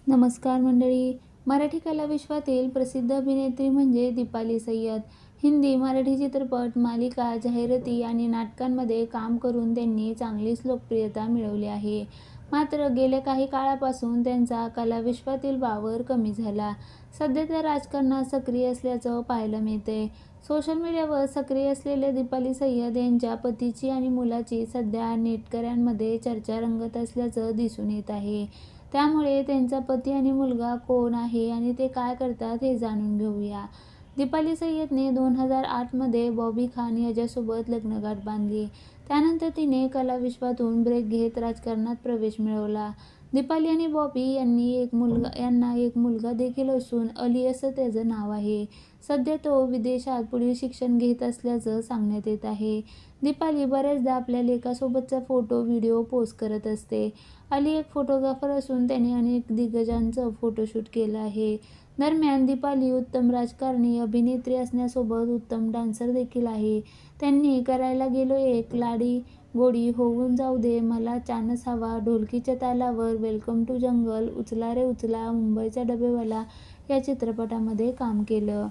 नमस्कार मंडळी. मराठी कलाविश्वातील प्रसिद्ध अभिनेत्री म्हणजे दीपाली सय्यद. हिंदी, मराठी चित्रपट, मालिका, जाहिराती आणि नाटकांमध्ये काम करून त्यांनी चांगलीच लोकप्रियता मिळवली आहे. मात्र गेल्या काही काळापासून त्यांचा कलाविश्वातील वावर कमी झाला. सध्या त्या राजकारणात सक्रिय असल्याचं पाहायला मिळतंय. सोशल मीडियावर सक्रिय असलेल्या दीपाली सय्यद यांच्या पतीची आणि मुलाची सध्या नेटकऱ्यांमध्ये चर्चा रंगत असल्याचं दिसून येत आहे. त्यामुळे त्यांचा पती आणि मुलगा कोण आहे आणि ते काय करतात हे जाणून घेऊया. दीपाली सय्यदने 2008 मध्ये बॉबी खान याच्यासोबत लग्नगाठ बांधली. त्यानंतर तिने कलाविश्वातून ब्रेक घेत राजकारणात प्रवेश मिळवला. दीपाली आणि बॉबी यांना एक मुलगा देखील असून अली असं त्याचं नाव आहे. सध्या तो विदेशात पुढील शिक्षण घेत असल्याचं सांगण्यात येत आहे. दीपाली बऱ्याचदा आपल्या लेकासोबतचा फोटो, व्हिडिओ पोस्ट करत असते. अली एक फोटोग्राफर असून त्याने अनेक दिग्गजांचं फोटोशूट केलं आहे. दरम्यान दीपाली उत्तम राजकारणी, अभिनेत्री असण्यासोबत उत्तम डान्सर देखील आहे. त्यांनी करायला गेलो एक, लाडी गोडी होऊन जाऊ दे, मला चान्स हवा, ढोलकीच्या तालावर, वेलकम टू जंगल, उचला रे उचला, मुंबईचा डबेवाला या चित्रपटामध्ये काम केलं.